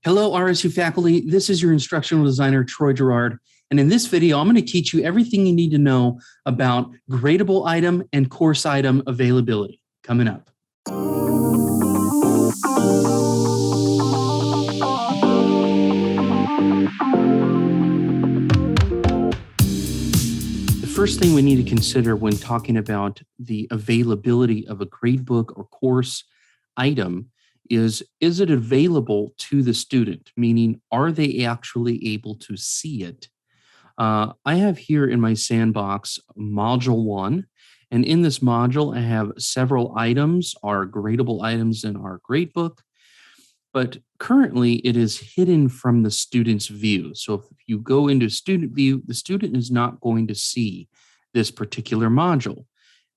Hello, RSU faculty. This is your instructional designer, Troy Gerard. And in this video, I'm going to teach you everything you need to know about gradable item and course item availability. Coming up. The first thing we need to consider when talking about the availability of a gradebook or course item is it available to the student? Meaning, are they actually able to see it? I have here in my sandbox module 1, and in this module, I have several items, our gradable items in our gradebook, but currently it is hidden from the student's view. So if you go into student view, the student is not going to see this particular module.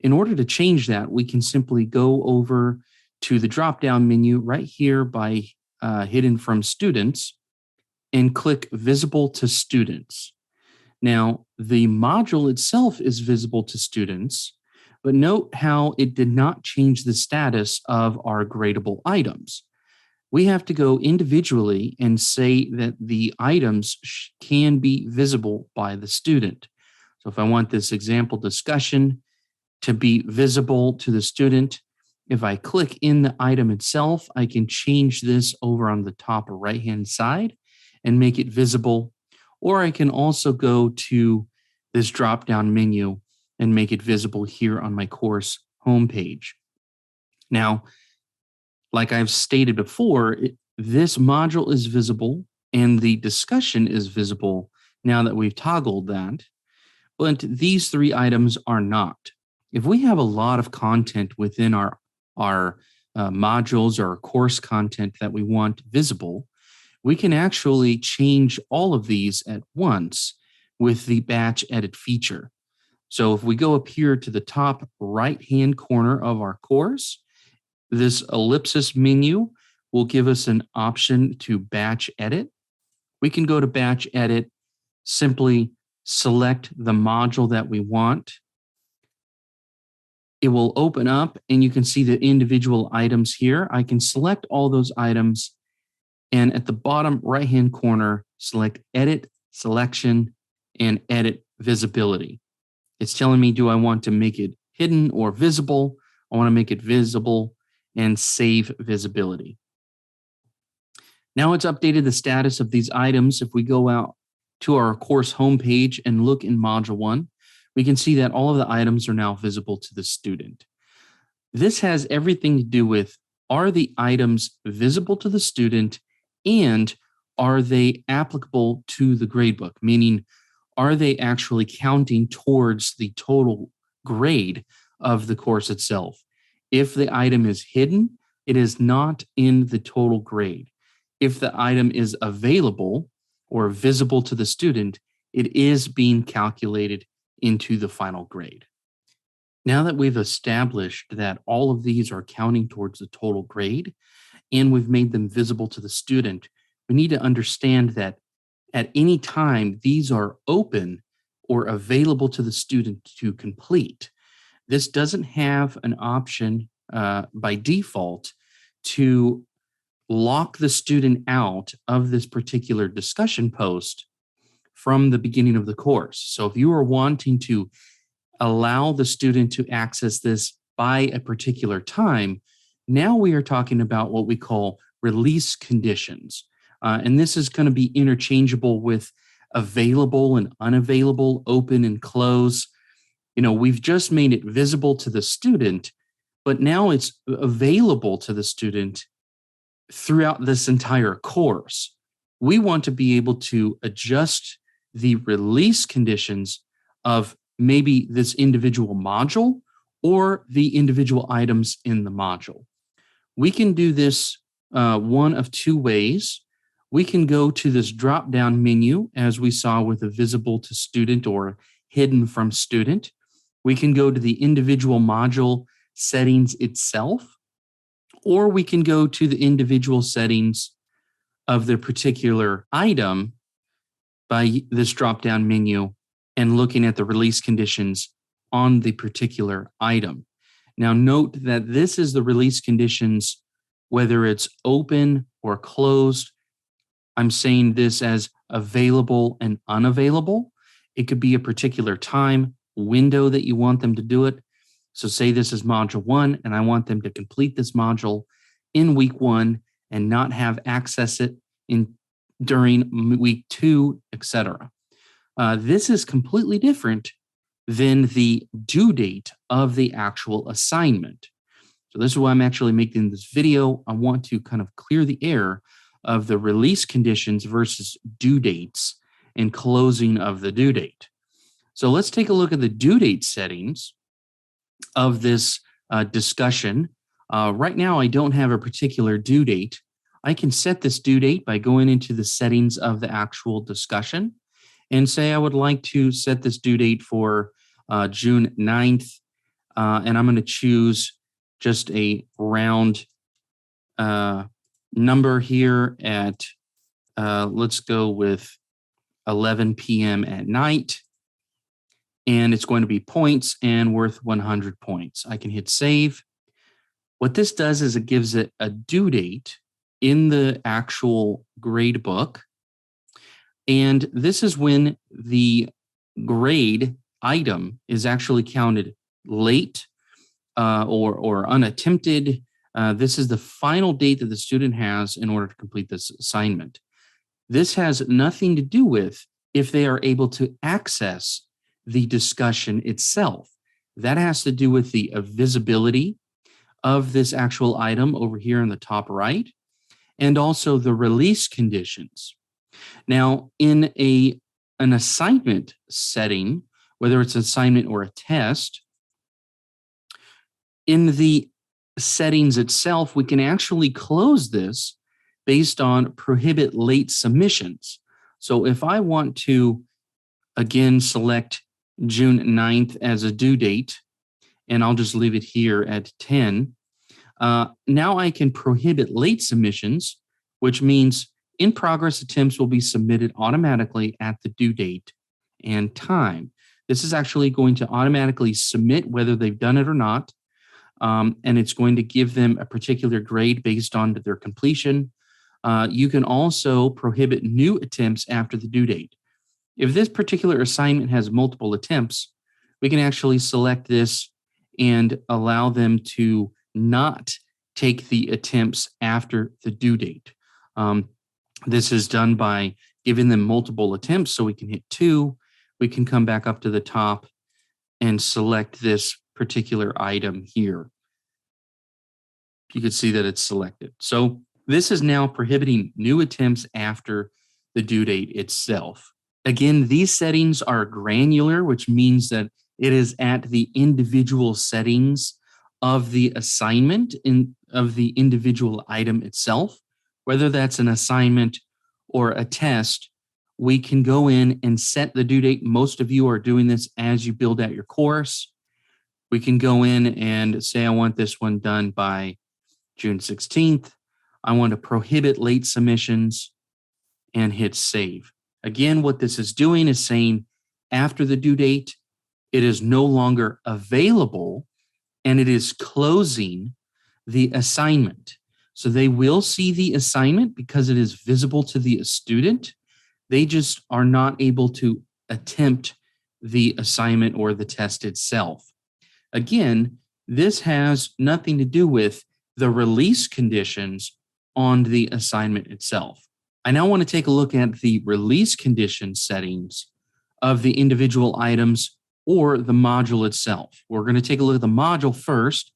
In order to change that, we can simply go over to the drop-down menu right here by hidden from students and click visible to students. Now, the module itself is visible to students, but note how it did not change the status of our gradable items. We have to go individually and say that the items can be visible by the student. So if I want this example discussion to be visible to the student, if I click in the item itself, I can change this over on the top right-hand side and make it visible. Or I can also go to this drop-down menu and make it visible here on my course homepage. Now, like I've stated before, this module is visible and the discussion is visible now that we've toggled that, but these three items are not. If we have a lot of content within our modules or course content that we want visible, we can actually change all of these at once with the batch edit feature. So if we go up here to the top right-hand corner of our course, this ellipsis menu will give us an option to batch edit. We can go to batch edit, simply select the module that we want. It will open up and you can see the individual items here. I can select all those items and at the bottom right-hand corner, select edit, selection, and edit visibility. It's telling me, do I want to make it hidden or visible? I want to make it visible and save visibility. Now it's updated the status of these items. If we go out to our course homepage and look in module 1, we can see that all of the items are now visible to the student. This has everything to do with, are the items visible to the student and are they applicable to the gradebook? Meaning, are they actually counting towards the total grade of the course itself? If the item is hidden, it is not in the total grade. If the item is available or visible to the student, it is being calculated into the final grade. Now that we've established that all of these are counting towards the total grade and we've made them visible to the student, we need to understand that at any time these are open or available to the student to complete. This doesn't have an option by default to lock the student out of this particular discussion post from the beginning of the course. So if you are wanting to allow the student to access this by a particular time, now we are talking about what we call release conditions. And this is going to be interchangeable with available and unavailable, open and close. You know, we've just made it visible to the student, but now it's available to the student throughout this entire course. We want to be able to adjust the release conditions of maybe this individual module or the individual items in the module. We can do this one of two ways. We can go to this drop-down menu, as we saw with the visible to student or hidden from student. We can go to the individual module settings itself, or we can go to the individual settings of the particular item by this drop-down menu and looking at the release conditions on the particular item. Now note that this is the release conditions, whether it's open or closed I'm saying this as available and unavailable. It could be a particular time window that you want them to do it. So say this is module 1, and I want them to complete this module in week 1 and not have access it in during week 2, etc. This is completely different than the due date of the actual assignment. So this is why I'm actually making this video. I want to kind of clear the air of the release conditions versus due dates and closing of the due date. So let's take a look at the due date settings of this discussion. Right now, I don't have a particular due date. I can set this due date by going into the settings of the actual discussion and say I would like to set this due date for June 9th, and I'm going to choose just a round number here at, let's go with 11 p.m. at night. And it's going to be points and worth 100 points. I can hit save. What this does is it gives it a due date in the actual grade book. And this is when the grade item is actually counted late or unattempted. This is the final date that the student has in order to complete this assignment. This has nothing to do with if they are able to access the discussion itself. That has to do with the visibility of this actual item over here in the top right, and also the release conditions. Now, in an assignment setting, whether it's an assignment or a test, in the settings itself, we can actually close this based on prohibit late submissions. So if I want to, again, select June 9th as a due date, and I'll just leave it here at 10. Now I can prohibit late submissions, which means in progress attempts will be submitted automatically at the due date and time. This is actually going to automatically submit whether they've done it or not, and it's going to give them a particular grade based on their completion. You can also prohibit new attempts after the due date. If this particular assignment has multiple attempts, we can actually select this and allow them to not take the attempts after the due date. This is done by giving them multiple attempts. So we can hit 2. We can come back up to the top and select this particular item here. You can see that it's selected. So this is now prohibiting new attempts after the due date itself. Again, these settings are granular, which means that it is at the individual settings of the assignment of the individual item itself. Whether that's an assignment or a test, we can go in and set the due date. Most of you are doing this as you build out your course. We can go in and say, I want this one done by June 16th. I want to prohibit late submissions and hit save. Again, what this is doing is saying after the due date, it is no longer available and it is closing the assignment. So they will see the assignment because it is visible to the student. They just are not able to attempt the assignment or the test itself. Again, this has nothing to do with the release conditions on the assignment itself. I now want to take a look at the release condition settings of the individual items or the module itself. We're going to take a look at the module first,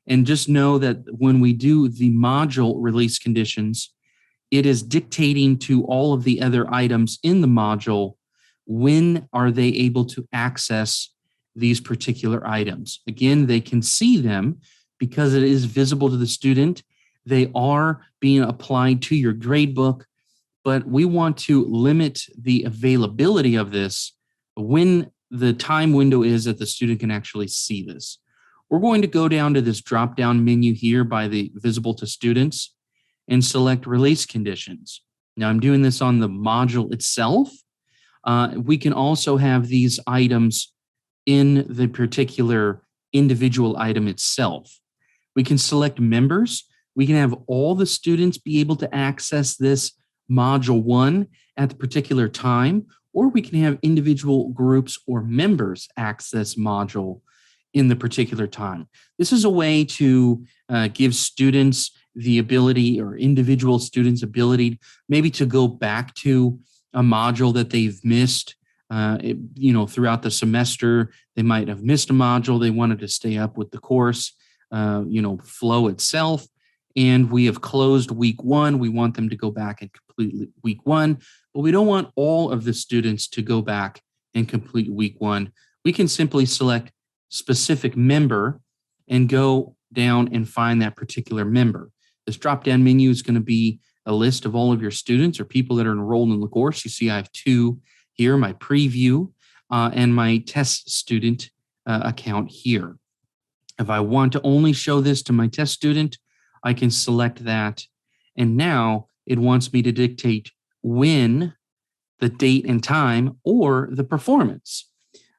and just know that when we do the module release conditions, it is dictating to all of the other items in the module when are they able to access these particular items. Again, they can see them because it is visible to the student. They are being applied to your gradebook, but we want to limit the availability of this when the time window is that the student can actually see this. We're going to go down to this drop-down menu here by the visible to students and select release conditions. Now I'm doing this on the module itself. We can also have these items in the particular individual item itself. We can select members. We can have all the students be able to access this module 1 at the particular time, or we can have individual groups or members access module in the particular time. This is a way to give students the ability, or individual students ability, maybe to go back to a module that they've missed. Throughout the semester, they might have missed a module. They wanted to stay up with the course, flow itself. And we have closed week 1. We want them to go back and complete week 1, but we don't want all of the students to go back and complete week 1. We can simply select specific member and go down and find that particular member. This drop-down menu is going to be a list of all of your students or people that are enrolled in the course. You see I have 2 here, my preview and my test student account here. If I want to only show this to my test student, I can select that. And now it wants me to dictate when, the date and time, or the performance.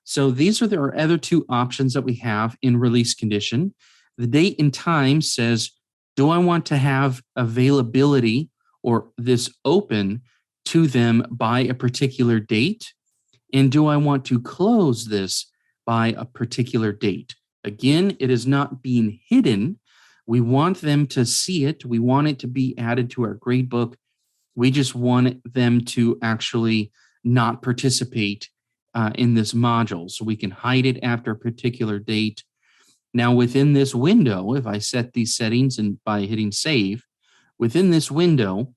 So these are the other 2 options that we have in release condition. The date and time says, do I want to have availability or this open to them by a particular date? And do I want to close this by a particular date? Again, it is not being hidden. We want them to see it. We want it to be added to our gradebook. We just want them to actually not participate in this module. So we can hide it after a particular date. Now, within this window, if I set these settings and by hitting save, within this window,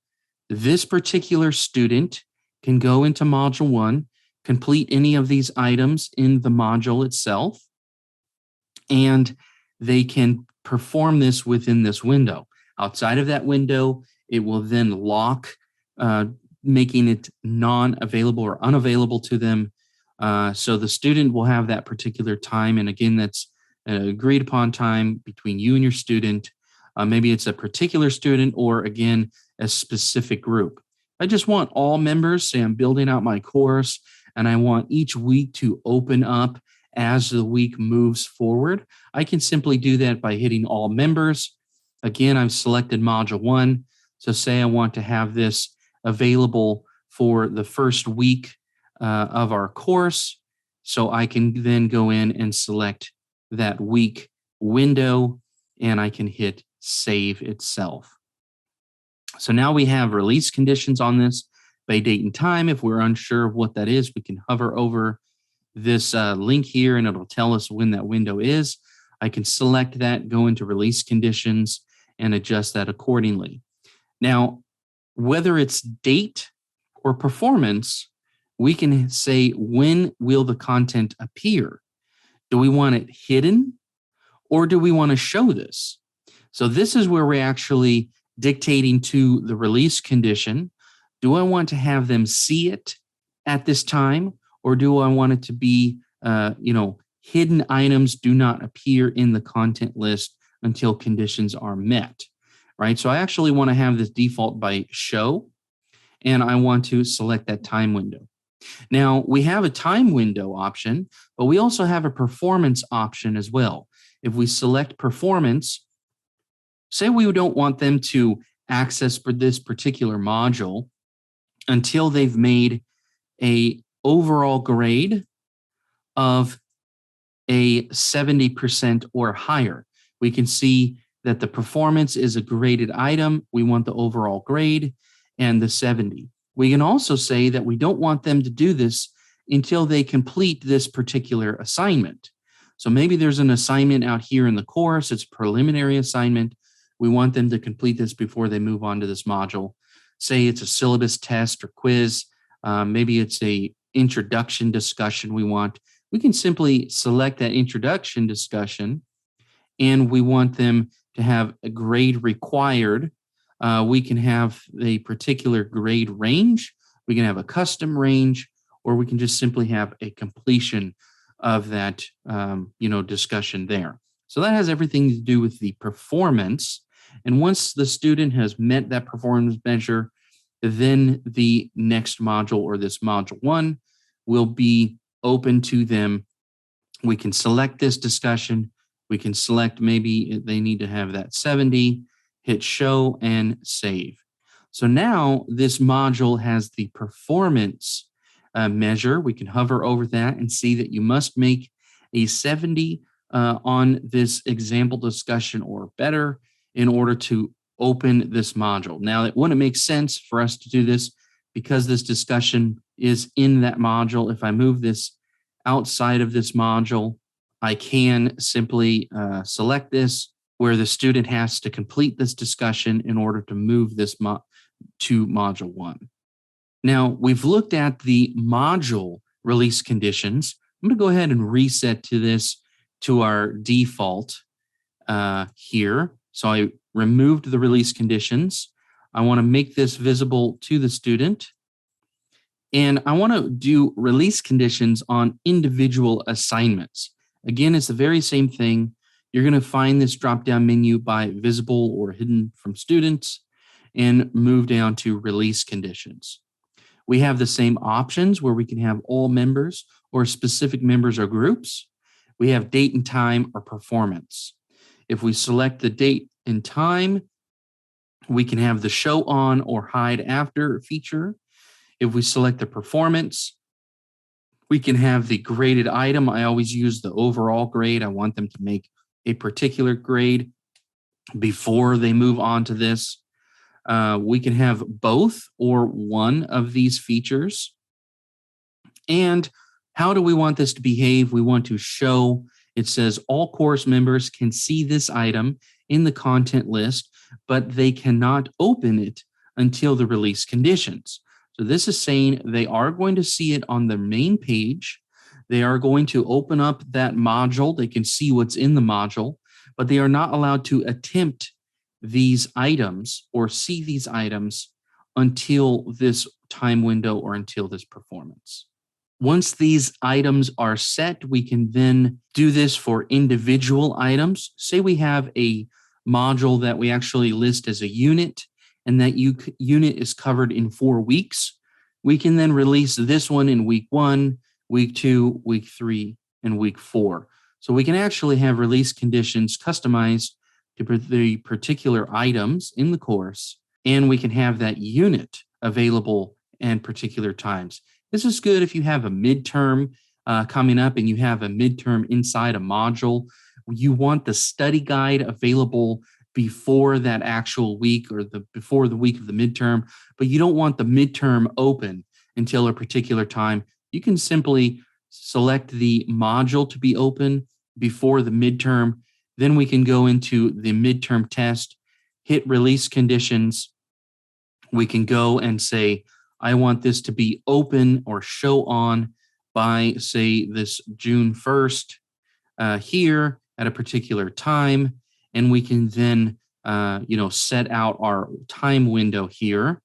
this particular student can go into module 1, complete any of these items in the module itself, and they can perform this within this window. Outside of that window, it will then lock, making it non-available or unavailable to them. So the student will have that particular time. And again, that's an agreed upon time between you and your student. Maybe it's a particular student or, again, a specific group. I just want all members, say I'm building out my course, and I want each week to open up as the week moves forward. I can simply do that by hitting all members. Again, I've selected module 1. So say I want to have this available for the first week of our course. So I can then go in and select that week window, and I can hit save itself. So now we have release conditions on this by date and time. If we're unsure of what that is, we can hover over this link here and it'll tell us when that window is. I can select that, go into release conditions, and adjust that accordingly. Now, whether it's date or performance, we can say, when will the content appear? Do we want it hidden or do we want to show this? So this is where we're actually dictating to the release condition. Do I want to have them see it at this time, or do I want it to be, hidden items do not appear in the content list until conditions are met, right? So I actually want to have this default by show, and I want to select that time window. Now, we have a time window option, but we also have a performance option as well. If we select performance, say we don't want them to access for this particular module until they've made a overall grade of a 70% or higher. We can see that the performance is a graded item. We want the overall grade and the 70. We can also say that we don't want them to do this until they complete this particular assignment. So maybe there's an assignment out here in the course. It's a preliminary assignment. We want them to complete this before they move on to this module. Say it's a syllabus test or quiz. Maybe it's a introduction discussion we can simply select that introduction discussion, and we want them to have a grade required. We can have a particular grade range. We can have a custom range, or we can just simply have a completion of that, discussion there. So that has everything to do with the performance. And once the student has met that performance measure, then the next module, or this module 1, will be open to them. We can select this discussion. We can select maybe they need to have that 70, hit show and save. So now this module has the performance measure. We can hover over that and see that you must make a 70 on this example discussion or better in order to open this module. Now, it wouldn't make sense for us to do this because this discussion is in that module. If I move this outside of this module, I can simply select this where the student has to complete this discussion in order to move this to module 1. Now, we've looked at the module release conditions. I'm going to go ahead and reset to this to our default here. So I removed the release conditions. I want to make this visible to the student. And I want to do release conditions on individual assignments. Again, it's the very same thing. You're going to find this drop-down menu by visible or hidden from students and move down to release conditions. We have the same options where we can have all members or specific members or groups. We have date and time or performance. If we select the date and time, we can have the show on or hide after feature. If we select the performance, we can have the graded item. I always use the overall grade. I want them to make a particular grade before they move on to this. We can have both or one of these features. And how do we want this to behave? We want to show, it says all course members can see this item in the content list, but they cannot open it until the release conditions. So this is saying they are going to see it on the main page. They are going to open up that module. They can see what's in the module, but they are not allowed to attempt these items or see these items until this time window or until this performance. Once these items are set, we can then do this for individual items. Say we have a module that we actually list as a unit, and that unit is covered in 4 weeks. We can then release this one in week 1, week 2, week 3, and week 4. So we can actually have release conditions customized to the particular items in the course, and we can have that unit available at particular times. This is good if you have a midterm coming up and you have a midterm inside a module. You want the study guide available before that actual week or before the week of the midterm, but you don't want the midterm open until a particular time. You can simply select the module to be open before the midterm. Then we can go into the midterm test, hit release conditions. We can go and say, I want this to be open or show on by, say, this June 1st here at a particular time. And we can then, set out our time window here.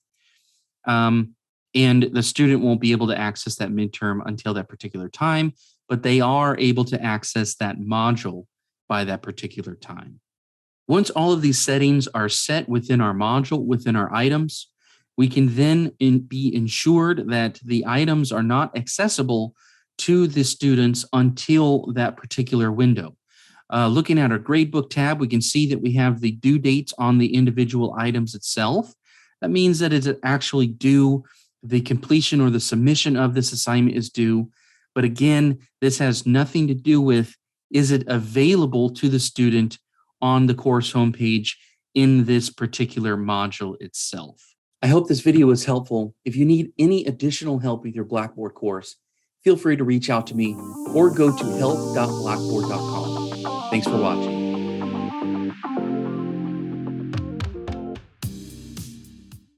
And the student won't be able to access that midterm until that particular time, but they are able to access that module by that particular time. Once all of these settings are set within our module, within our items, we can then be ensured that the items are not accessible to the students until that particular window. Looking at our gradebook tab, we can see that we have the due dates on the individual items itself. That means that it's actually due, the completion or the submission of this assignment is due. But again, this has nothing to do with, is it available to the student on the course homepage in this particular module itself. I hope this video was helpful. If you need any additional help with your Blackboard course, feel free to reach out to me or go to help.blackboard.com. Thanks for watching.